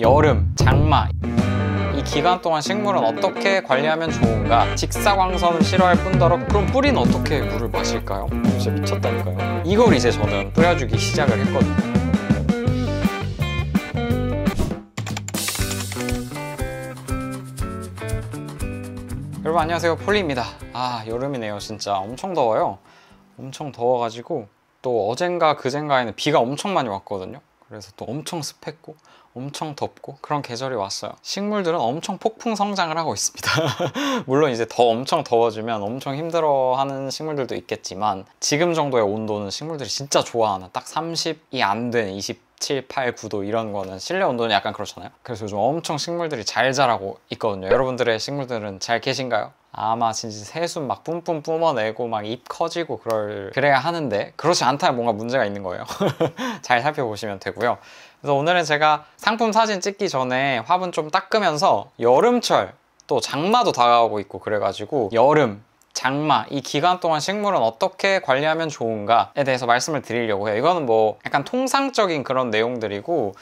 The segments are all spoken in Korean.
여름, 장마 이 기간 동안 식물은 어떻게 관리하면 좋은가? 직사광선을 싫어할 뿐더러 그럼 뿌리는 어떻게 물을 마실까요? 진짜 미쳤다니까요. 이걸 이제 저는 뿌려주기 시작을 했거든요. 여러분 안녕하세요, 폴리입니다. 여름이네요. 진짜 엄청 더워요. 엄청 더워가지고 또 어젠가 그젠가에는 비가 엄청 많이 왔거든요. 그래서 또 엄청 습했고 엄청 덥고 그런 계절이 왔어요. 식물들은 엄청 폭풍 성장을 하고 있습니다. 물론 이제 더 엄청 더워지면 엄청 힘들어하는 식물들도 있겠지만 지금 정도의 온도는 식물들이 진짜 좋아하는, 딱 30이 안 되는 27, 8, 9도 이런 거는 실내 온도는 약간 그렇잖아요. 그래서 요즘 엄청 식물들이 잘 자라고 있거든요. 여러분들의 식물들은 잘 계신가요? 아마 진짜 새순 막 뿜뿜 뿜어내고 막 잎 커지고 그래야 하는데 그렇지 않다면 뭔가 문제가 있는 거예요. 잘 살펴보시면 되고요. 그래서 오늘은 제가 상품 사진 찍기 전에 화분 좀 닦으면서 여름철 또 장마도 다가오고 있고 그래가지고 여름, 장마 이 기간 동안 식물은 어떻게 관리하면 좋은가에 대해서 말씀을 드리려고 해요. 이거는 뭐 약간 통상적인 그런 내용들이고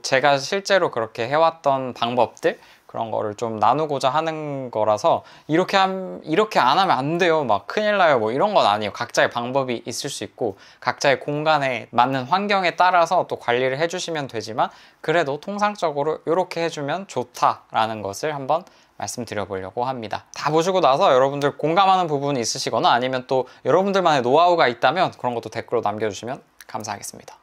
제가 실제로 그렇게 해왔던 방법들 그런 거를 좀 나누고자 하는 거라서 이렇게 안 하면 안 돼요, 막 큰일 나요, 뭐 이런 건 아니에요. 각자의 방법이 있을 수 있고 각자의 공간에 맞는 환경에 따라서 또 관리를 해주시면 되지만 그래도 통상적으로 이렇게 해주면 좋다라는 것을 한번 말씀드려 보려고 합니다. 다 보시고 나서 여러분들 공감하는 부분이 있으시거나 아니면 또 여러분들만의 노하우가 있다면 그런 것도 댓글로 남겨주시면 감사하겠습니다.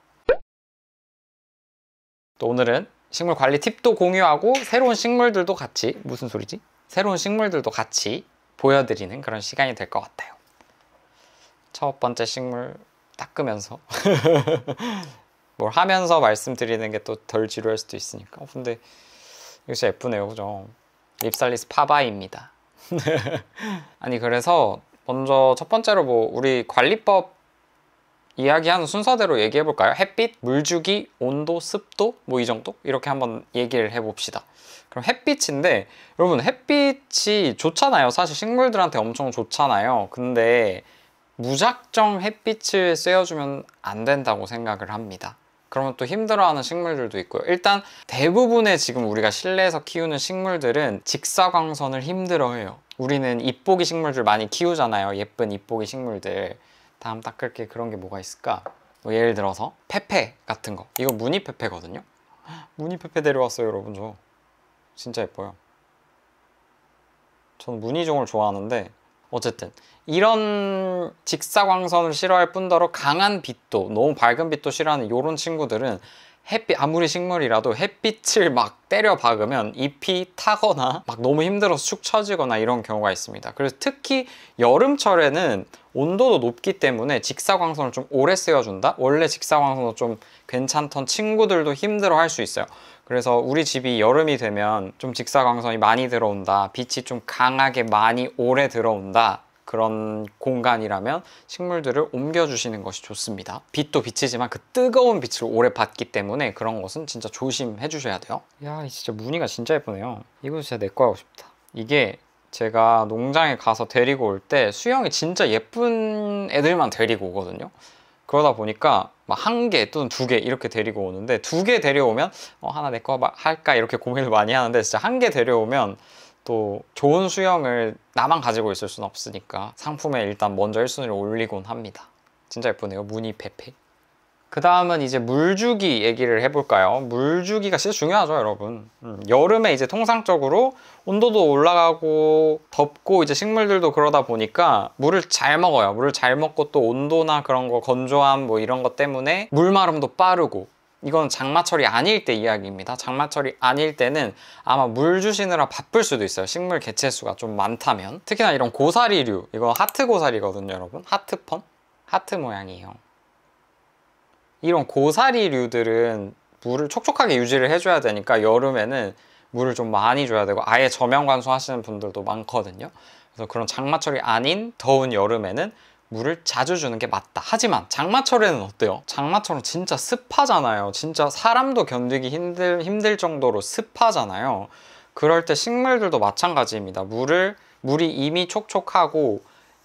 또 오늘은 식물 관리 팁도 공유하고 새로운 식물들도 같이, 무슨 소리지? 새로운 식물들도 같이 보여드리는 그런 시간이 될 것 같아요. 첫 번째 식물 닦으면서 뭘 하면서 말씀드리는 게 또 덜 지루할 수도 있으니까. 근데 이거 진짜 예쁘네요, 그죠? 립살리스 파바이입니다. 아니 그래서 먼저 첫 번째로 뭐 우리 관리법 이야기하는 순서대로 얘기해 볼까요? 햇빛, 물주기, 온도, 습도 뭐 이 정도? 이렇게 한번 얘기를 해봅시다. 그럼 햇빛인데 여러분 햇빛이 좋잖아요. 사실 식물들한테 엄청 좋잖아요. 근데 무작정 햇빛을 쐬어주면 안 된다고 생각을 합니다. 그러면 또 힘들어하는 식물들도 있고요. 일단 대부분의 지금 우리가 실내에서 키우는 식물들은 직사광선을 힘들어해요. 우리는 잎보기 식물들 많이 키우잖아요. 예쁜 잎보기 식물들. 다음 닦을 게 그런 게 뭐가 있을까? 뭐 예를 들어서 페페 같은 거. 이거 무늬 페페거든요. 무늬 페페 데려왔어요, 여러분. 저 진짜 예뻐요. 저는 무늬종을 좋아하는데 어쨌든 이런 직사광선을 싫어할 뿐더러 강한 빛도, 너무 밝은 빛도 싫어하는 이런 친구들은 햇빛, 아무리 식물이라도 햇빛을 막 때려 박으면 잎이 타거나 막 너무 힘들어서 축 처지거나 이런 경우가 있습니다. 그래서 특히 여름철에는 온도도 높기 때문에 직사광선을 좀 오래 쐬어준다? 원래 직사광선도 좀 괜찮던 친구들도 힘들어 할 수 있어요. 그래서 우리 집이 여름이 되면 좀 직사광선이 많이 들어온다, 빛이 좀 강하게 많이 오래 들어온다, 그런 공간이라면 식물들을 옮겨주시는 것이 좋습니다. 빛도 빛이지만 그 뜨거운 빛을 오래 받기 때문에 그런 것은 진짜 조심해 주셔야 돼요. 야, 진짜 무늬가 진짜 예쁘네요. 이거 진짜 내 거 하고 싶다. 이게 제가 농장에 가서 데리고 올 때 수영이 진짜 예쁜 애들만 데리고 오거든요. 그러다 보니까 막 1개 또는 2개 이렇게 데리고 오는데 2개 데려오면 하나 내 거 할까 이렇게 고민을 많이 하는데 진짜 1개 데려오면 또 좋은 수영을 나만 가지고 있을 수는 없으니까 상품에 일단 먼저 1순위를 올리곤 합니다. 진짜 예쁘네요, 무늬 페페. 그 다음은 이제 물주기 얘기를 해볼까요? 물주기가 진짜 중요하죠, 여러분. 여름에 이제 통상적으로 온도도 올라가고 덥고 이제 식물들도 그러다 보니까 물을 잘 먹어요. 물을 잘 먹고 또 온도나 그런 거, 건조함 뭐 이런 것 때문에 물 마름도 빠르고, 이건 장마철이 아닐 때 이야기입니다. 장마철이 아닐 때는 아마 물 주시느라 바쁠 수도 있어요. 식물 개체수가 좀 많다면. 특히나 이런 고사리류, 이거 하트 고사리거든요, 여러분. 하트펀? 하트 모양이에요. 이런 고사리류들은 물을 촉촉하게 유지를 해줘야 되니까 여름에는 물을 좀 많이 줘야 되고 아예 저면 관수 하시는 분들도 많거든요. 그래서 그런 장마철이 아닌 더운 여름에는 물을 자주 주는 게 맞다. 하지만 장마철에는 어때요? 장마철은 진짜 습하잖아요. 진짜 사람도 견디기 힘들 정도로 습하잖아요. 그럴 때 식물들도 마찬가지입니다. 물이 이미 촉촉하고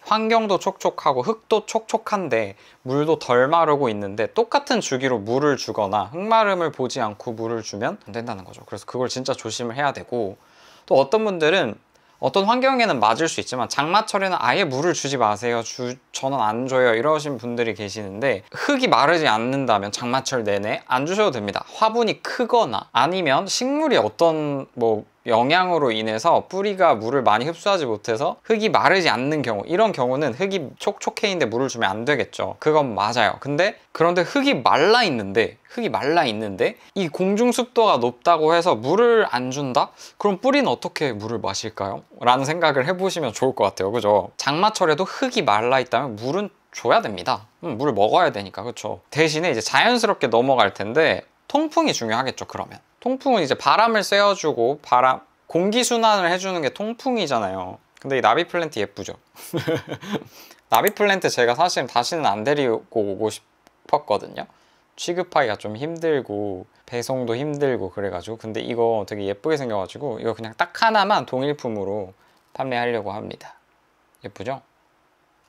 환경도 촉촉하고 흙도 촉촉한데 물도 덜 마르고 있는데 똑같은 주기로 물을 주거나 흙마름을 보지 않고 물을 주면 안 된다는 거죠. 그래서 그걸 진짜 조심을 해야 되고, 또 어떤 분들은 어떤 환경에는 맞을 수 있지만 장마철에는 아예 물을 주지 마세요, 저는 안 줘요, 이러신 분들이 계시는데, 흙이 마르지 않는다면 장마철 내내 안 주셔도 됩니다. 화분이 크거나 아니면 식물이 어떤 영향으로 인해서 뿌리가 물을 많이 흡수하지 못해서 흙이 마르지 않는 경우, 이런 경우는 흙이 촉촉해 있는데 물을 주면 안 되겠죠. 그건 맞아요. 그런데 흙이 말라 있는데 이 공중 습도가 높다고 해서 물을 안 준다? 그럼 뿌리는 어떻게 물을 마실까요? 라는 생각을 해보시면 좋을 것 같아요. 그죠? 장마철에도 흙이 말라 있다면 물은 줘야 됩니다. 물을 먹어야 되니까. 그렇죠? 대신에 이제 자연스럽게 넘어갈 텐데 통풍이 중요하겠죠. 그러면 통풍은 이제 바람을 쐬어주고 공기순환을 해주는 게 통풍이잖아요. 근데 이 나비 플랜트 예쁘죠? 나비 플랜트 제가 사실 다시는 안 데리고 오고 싶었거든요. 취급하기가 좀 힘들고 배송도 힘들고 그래가지고, 근데 이거 되게 예쁘게 생겨가지고 이거 그냥 딱 하나만 동일품으로 판매하려고 합니다. 예쁘죠?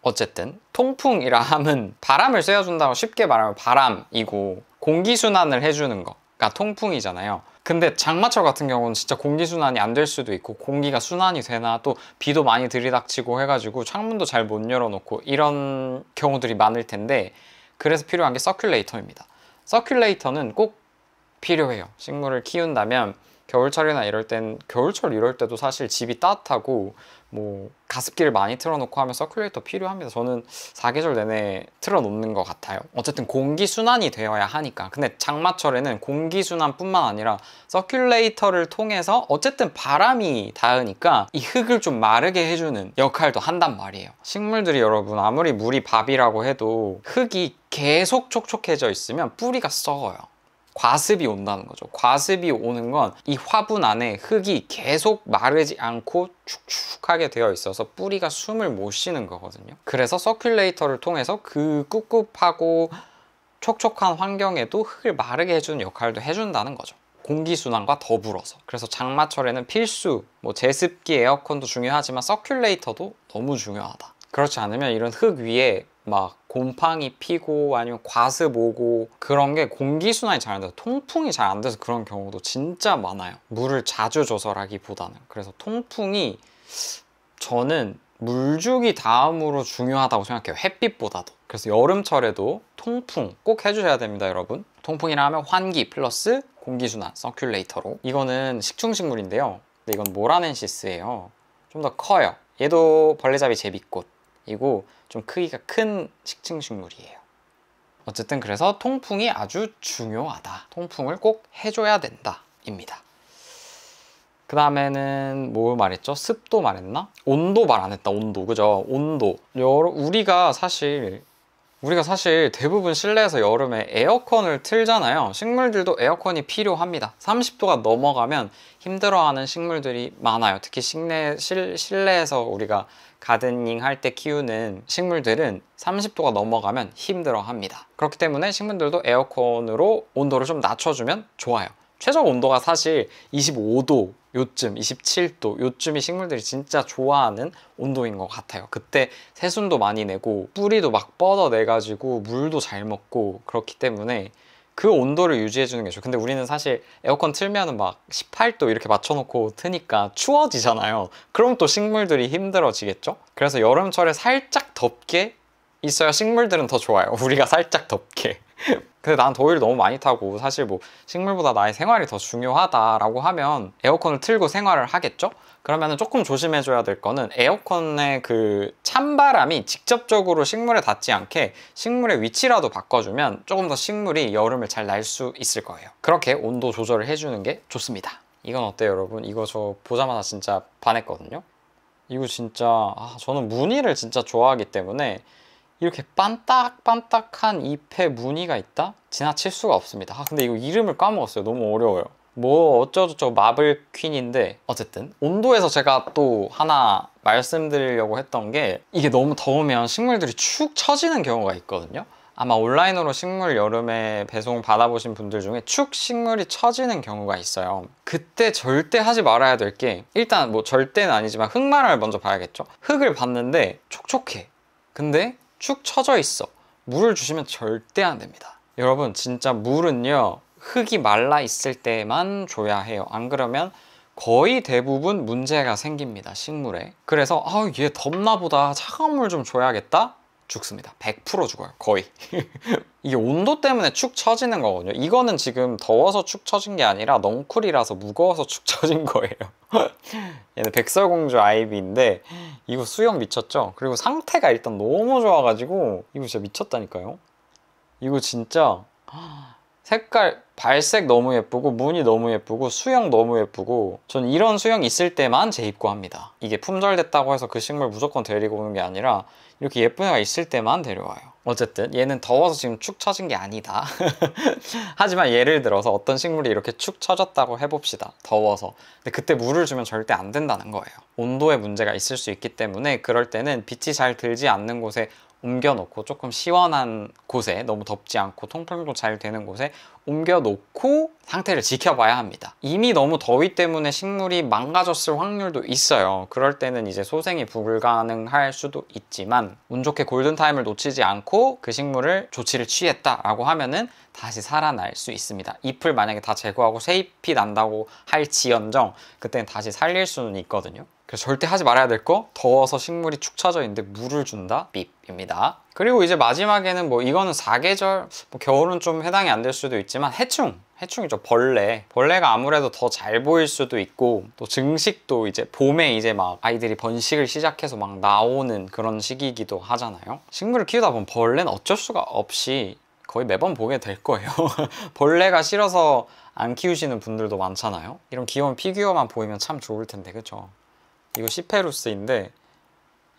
어쨌든 통풍이라 함은 바람을 쐬어준다고 쉽게 말하면 바람이고, 공기순환을 해주는 거가 통풍이잖아요. 근데 장마철 같은 경우는 진짜 공기순환이 안 될 수도 있고, 공기가 순환이 되나, 또 비도 많이 들이닥치고 해가지고 창문도 잘 못 열어놓고 이런 경우들이 많을 텐데, 그래서 필요한 게 서큘레이터입니다. 서큘레이터는 꼭 필요해요. 식물을 키운다면 겨울철이나 이럴 때도 사실 집이 따뜻하고 가습기를 많이 틀어놓고 하면 서큘레이터 필요합니다. 저는 사계절 내내 틀어놓는 것 같아요. 어쨌든 공기순환이 되어야 하니까. 근데 장마철에는 공기순환뿐만 아니라 서큘레이터를 통해서 어쨌든 바람이 닿으니까 이 흙을 좀 마르게 해주는 역할도 한단 말이에요. 식물들이 여러분 아무리 물이 밥이라고 해도 흙이 계속 촉촉해져 있으면 뿌리가 썩어요. 과습이 온다는 거죠. 과습이 오는 건 이 화분 안에 흙이 계속 마르지 않고 축축하게 되어 있어서 뿌리가 숨을 못 쉬는 거거든요. 그래서 서큘레이터를 통해서 그 꿉꿉하고 촉촉한 환경에도 흙을 마르게 해주는 역할도 해준다는 거죠. 공기순환과 더불어서. 그래서 장마철에는 필수, 제습기, 에어컨도 중요하지만 서큘레이터도 너무 중요하다. 그렇지 않으면 이런 흙 위에 곰팡이 피고 아니면 과습 오고, 그런 게 공기순환이 잘 안 돼서 통풍이 잘 안 돼서 그런 경우도 진짜 많아요. 물을 자주 줘서라기보다는. 그래서 통풍이 저는 물주기 다음으로 중요하다고 생각해요. 햇빛보다도. 그래서 여름철에도 통풍 꼭 해주셔야 됩니다, 여러분. 통풍이라 하면 환기 플러스 공기순환, 서큘레이터로. 이거는 식충식물인데요. 근데 이건 모라넨시스예요. 좀 더 커요. 얘도 벌레잡이 제비꽃이고 좀 크기가 큰 식충식물이에요. 어쨌든 그래서 통풍이 아주 중요하다. 통풍을 꼭 해줘야 된다 입니다. 그 다음에는 뭐 말했죠? 습도 말했나? 온도 말 안 했다. 온도. 그죠? 온도. 우리가 사실 대부분 실내에서 여름에 에어컨을 틀잖아요. 식물들도 에어컨이 필요합니다. 30도가 넘어가면 힘들어하는 식물들이 많아요. 특히 실내에서 우리가 가드닝 할 때 키우는 식물들은 30도가 넘어가면 힘들어합니다. 그렇기 때문에 식물들도 에어컨으로 온도를 좀 낮춰주면 좋아요. 최저 온도가 사실 25도 요쯤, 27도 요쯤이 식물들이 진짜 좋아하는 온도인 것 같아요. 그때 새순도 많이 내고 뿌리도 막 뻗어내가지고 물도 잘 먹고, 그렇기 때문에 그 온도를 유지해주는 게 좋아요. 근데 우리는 사실 에어컨 틀면은 18도 이렇게 맞춰놓고 트니까 추워지잖아요. 그럼 또 식물들이 힘들어지겠죠? 그래서 여름철에 살짝 덥게 있어야 식물들은 더 좋아요. 우리가 살짝 덥게. 근데 난 더위를 너무 많이 타고 사실 식물보다 나의 생활이 더 중요하다라고 하면 에어컨을 틀고 생활을 하겠죠? 그러면 조금 조심해줘야 될 거는 에어컨의 그 찬바람이 직접적으로 식물에 닿지 않게 식물의 위치라도 바꿔주면 조금 더 식물이 여름을 잘 날 수 있을 거예요. 그렇게 온도 조절을 해주는 게 좋습니다. 이건 어때요, 여러분? 이거 저 보자마자 진짜 반했거든요. 이거 진짜 저는 무늬를 진짜 좋아하기 때문에 이렇게 반딱반딱한 잎에 무늬가 있다? 지나칠 수가 없습니다. 근데 이거 이름을 까먹었어요. 너무 어려워요. 어쩌고저쩌고 마블 퀸인데, 어쨌든 온도에서 제가 또 하나 말씀드리려고 했던 게, 이게 너무 더우면 식물들이 축 처지는 경우가 있거든요. 아마 온라인으로 식물 여름에 배송 받아보신 분들 중에 축 식물이 처지는 경우가 있어요. 그때 절대 하지 말아야 될 게, 일단 절대는 아니지만 흙마름을 먼저 봐야겠죠. 흙을 봤는데 촉촉해. 근데 축 처져 있어. 물을 주시면 절대 안 됩니다. 여러분 진짜 물은요 흙이 말라 있을 때만 줘야 해요. 안 그러면 거의 대부분 문제가 생깁니다, 식물에. 그래서 얘 덥나 보다, 차가운 물 좀 줘야겠다, 죽습니다. 100% 죽어요, 거의. 이게 온도 때문에 축 처지는 거거든요. 이거는 지금 더워서 축 처진 게 아니라 넝쿨이라서 무거워서 축 처진 거예요. 얘는 백설공주 아이비인데 이거 수영 미쳤죠? 그리고 상태가 일단 너무 좋아가지고 이거 진짜 미쳤다니까요. 이거 진짜 색깔, 발색 너무 예쁘고 무늬 너무 예쁘고 수영 너무 예쁘고, 전 이런 수영 있을 때만 재입고 합니다. 이게 품절됐다고 해서 그 식물 무조건 데리고 오는 게 아니라 이렇게 예쁜 애가 있을 때만 데려와요. 어쨌든 얘는 더워서 지금 축 처진 게 아니다. 하지만 예를 들어서 어떤 식물이 이렇게 축 처졌다고 해봅시다. 더워서. 근데 그때 물을 주면 절대 안 된다는 거예요. 온도에 문제가 있을 수 있기 때문에 그럴 때는 빛이 잘 들지 않는 곳에 옮겨놓고, 조금 시원한 곳에, 너무 덥지 않고 통풍도 잘 되는 곳에 옮겨놓고 상태를 지켜봐야 합니다. 이미 너무 더위 때문에 식물이 망가졌을 확률도 있어요. 그럴 때는 이제 소생이 불가능할 수도 있지만 운 좋게 골든타임을 놓치지 않고 그 식물을 조치를 취했다라고 하면은 다시 살아날 수 있습니다. 잎을 만약에 다 제거하고 새 잎이 난다고 할지언정 그때는 다시 살릴 수는 있거든요. 그래서 절대 하지 말아야 될 거, 더워서 식물이 축 처져 있는데 물을 준다, 빕입니다. 그리고 이제 마지막에는 뭐 이거는 사계절, 뭐 겨울은 좀 해당이 안 될 수도 있지만 해충이죠. 벌레가 아무래도 더 잘 보일 수도 있고, 또 증식도 이제 봄에 이제 막 아이들이 번식을 시작해서 막 나오는 그런 시기이기도 하잖아요. 식물을 키우다 보면 벌레는 어쩔 수가 없이 거의 매번 보게 될 거예요. 벌레가 싫어서 안 키우시는 분들도 많잖아요. 이런 귀여운 피규어만 보이면 참 좋을 텐데, 그쵸? 이거 시페루스인데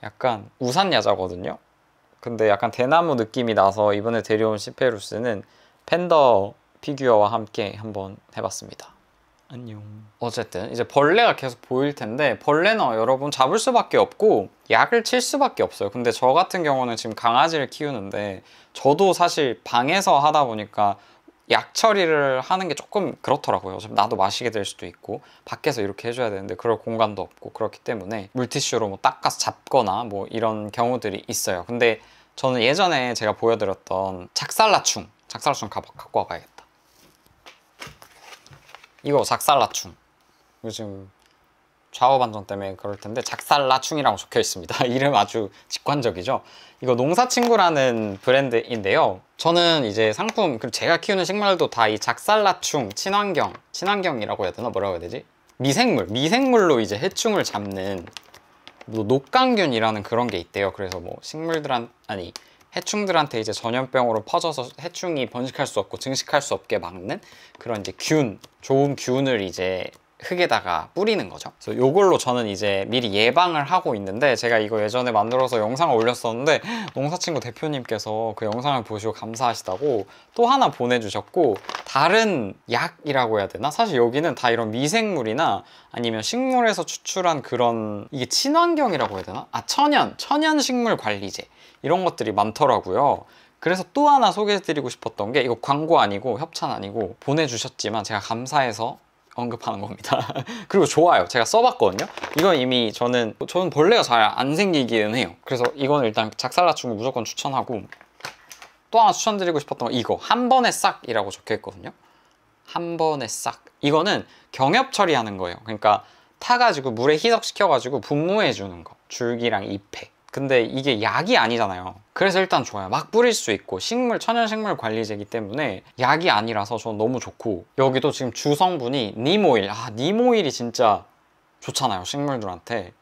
약간 우산야자거든요. 근데 약간 대나무 느낌이 나서 이번에 데려온 시페루스는 팬더 피규어와 함께 한번 해봤습니다. 안녕. 어쨌든 이제 벌레가 계속 보일 텐데, 벌레는 여러분 잡을 수밖에 없고 약을 칠 수밖에 없어요. 근데 저 같은 경우는 지금 강아지를 키우는데, 저도 사실 방에서 하다 보니까 약 처리를 하는 게 조금 그렇더라고요. 나도 마시게 될 수도 있고, 밖에서 이렇게 해줘야 되는데 그럴 공간도 없고, 그렇기 때문에 물티슈로 뭐 닦아서 잡거나 뭐 이런 경우들이 있어요. 근데 저는 예전에 제가 보여드렸던 작살라충 갖고 와봐야겠다. 이거 작살라충, 이거 지금 좌우 반전 때문에 그럴 텐데 작살라충이라고 적혀 있습니다. 이름 아주 직관적이죠. 이거 농사친구라는 브랜드인데요. 저는 이제 상품, 그리고 제가 키우는 식물도 다 이 작살라충 친환경이라고 해야 되나, 뭐라고 해야 되지? 미생물로 이제 해충을 잡는 뭐 녹강균이라는 그런 게 있대요. 그래서 뭐 해충들한테 이제 전염병으로 퍼져서 해충이 번식할 수 없고 증식할 수 없게 막는 그런 이제 좋은 균을 이제 흙에다가 뿌리는 거죠. 그래서 이걸로 저는 이제 미리 예방을 하고 있는데, 제가 이거 예전에 만들어서 영상을 올렸었는데 농사친구 대표님께서 그 영상을 보시고 감사하시다고 또 하나 보내주셨고, 다른 약이라고 해야 되나? 사실 여기는 다 이런 미생물이나 아니면 식물에서 추출한 그런, 이게 친환경이라고 해야 되나? 천연 식물 관리제 이런 것들이 많더라고요. 그래서 또 하나 소개해드리고 싶었던 게, 이거 광고 아니고 협찬 아니고 보내주셨지만 제가 감사해서 언급하는 겁니다. 그리고 좋아요. 제가 써봤거든요. 이건 이미 저는 벌레가 잘 안 생기기는 해요. 그래서 이건 일단 작살라충 무조건 추천하고, 또 하나 추천드리고 싶었던 건 이거 한 번에 싹이라고 적혀 있거든요. 한 번에 싹. 이거는 경엽 처리하는 거예요. 그러니까 타가지고 물에 희석시켜가지고 분무해 주는 거, 줄기랑 잎에. 근데 이게 약이 아니잖아요. 그래서 일단 좋아요. 막 뿌릴 수 있고, 천연식물 관리제이기 때문에 약이 아니라서 저는 너무 좋고, 여기도 지금 주성분이 님 오일. 님 오일이 진짜 좋잖아요, 식물들한테.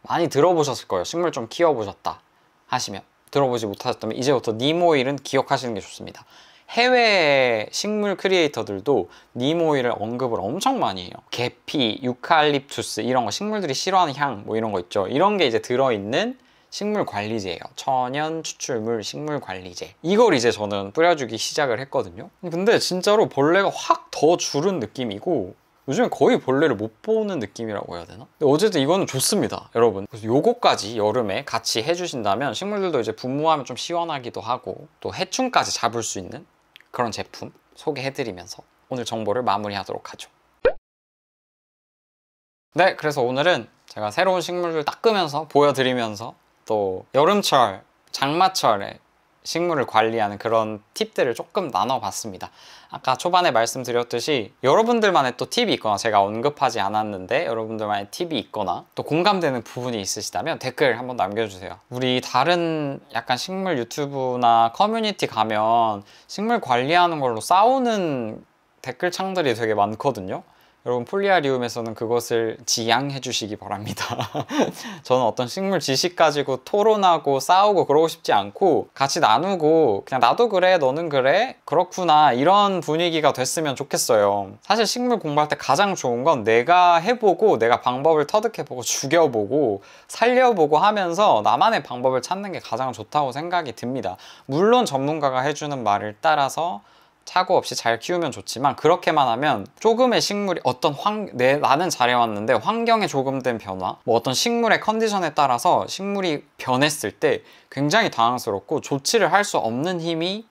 많이 들어보셨을 거예요. 식물 좀 키워보셨다 하시면. 들어보지 못하셨다면 이제부터 님 오일은 기억하시는 게 좋습니다. 해외 식물 크리에이터들도 님 오일을 언급을 엄청 많이 해요. 계피, 유칼립투스 이런 거, 식물들이 싫어하는 향 뭐 이런 거 있죠. 이런 게 이제 들어있는 식물 관리제예요. 천연 추출물 식물 관리제. 이걸 이제 저는 뿌려주기 시작을 했거든요. 근데 진짜로 벌레가 확 더 줄은 느낌이고, 요즘에 거의 벌레를 못 보는 느낌이라고 해야 되나? 근데 어쨌든 이거는 좋습니다, 여러분. 그래서 요거까지 여름에 같이 해주신다면 식물들도 이제 분무하면 좀 시원하기도 하고, 또 해충까지 잡을 수 있는 그런 제품 소개해드리면서 오늘 정보를 마무리하도록 하죠. 네, 그래서 오늘은 제가 새로운 식물들 닦으면서 보여드리면서, 또 여름철 장마철에 식물을 관리하는 그런 팁들을 조금 나눠봤습니다. 아까 초반에 말씀드렸듯이 여러분들만의 또 팁이 있거나 제가 언급하지 않았는데 여러분들만의 팁이 있거나 또 공감되는 부분이 있으시다면 댓글 한번 남겨주세요. 우리 다른 약간 식물 유튜브나 커뮤니티 가면 식물 관리하는 걸로 싸우는 댓글창들이 되게 많거든요. 여러분 폴리아리움에서는 그것을 지양해 주시기 바랍니다. 저는 어떤 식물 지식 가지고 토론하고 싸우고 그러고 싶지 않고 같이 나누고 그냥 나도 그래 너는 그래 그렇구나 이런 분위기가 됐으면 좋겠어요. 사실 식물 공부할 때 가장 좋은 건 내가 해보고 내가 방법을 터득해보고 죽여보고 살려보고 하면서 나만의 방법을 찾는 게 가장 좋다고 생각이 듭니다. 물론 전문가가 해주는 말을 따라서 착오 없이 잘 키우면 좋지만 그렇게만 하면 조금의 식물이 어떤 나는 잘해왔는데 환경에 조금 된 변화 뭐 어떤 식물의 컨디션에 따라서 식물이 변했을 때 굉장히 당황스럽고 조치를 할 수 없는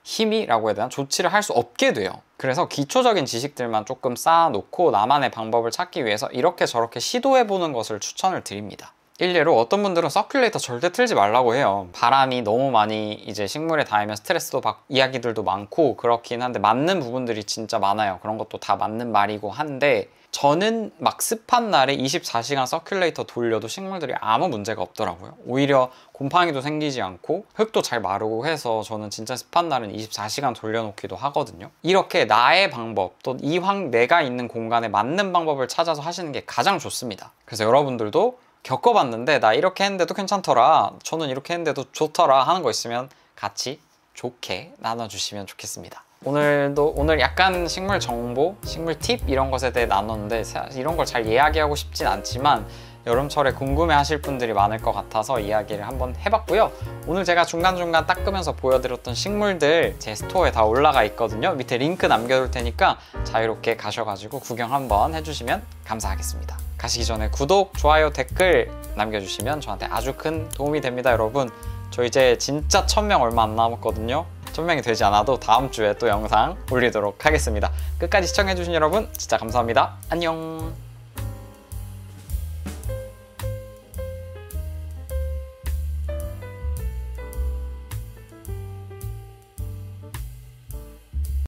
힘이라고 해야 되나? 조치를 할 수 없게 돼요. 그래서 기초적인 지식들만 조금 쌓아놓고 나만의 방법을 찾기 위해서 이렇게 저렇게 시도해보는 것을 추천을 드립니다. 일례로 어떤 분들은 서큘레이터 절대 틀지 말라고 해요. 바람이 너무 많이 이제 식물에 닿으면 스트레스도 받고 이야기들도 많고 그렇긴 한데 맞는 부분들이 진짜 많아요. 그런 것도 다 맞는 말이고 한데 저는 막 습한 날에 24시간 서큘레이터 돌려도 식물들이 아무 문제가 없더라고요. 오히려 곰팡이도 생기지 않고 흙도 잘 마르고 해서 저는 진짜 습한 날은 24시간 돌려놓기도 하거든요. 이렇게 나의 방법 또 내가 있는 공간에 맞는 방법을 찾아서 하시는 게 가장 좋습니다. 그래서 여러분들도 겪어봤는데 나 이렇게 했는데도 괜찮더라 저는 이렇게 했는데도 좋더라 하는 거 있으면 같이 좋게 나눠주시면 좋겠습니다. 오늘 약간 식물 정보, 식물 팁 이런 것에 대해 나눴는데 이런 걸 잘 이야기하고 싶진 않지만 여름철에 궁금해 하실 분들이 많을 것 같아서 이야기를 한번 해봤고요. 오늘 제가 중간중간 닦으면서 보여드렸던 식물들 제 스토어에 다 올라가 있거든요. 밑에 링크 남겨둘 테니까 자유롭게 가셔가지고 구경 한번 해주시면 감사하겠습니다. 가시기 전에 구독, 좋아요, 댓글 남겨주시면 저한테 아주 큰 도움이 됩니다. 여러분 저 이제 진짜 1000명 얼마 안 남았거든요. 1000명이 되지 않아도 다음 주에 또 영상 올리도록 하겠습니다. 끝까지 시청해주신 여러분 진짜 감사합니다. 안녕.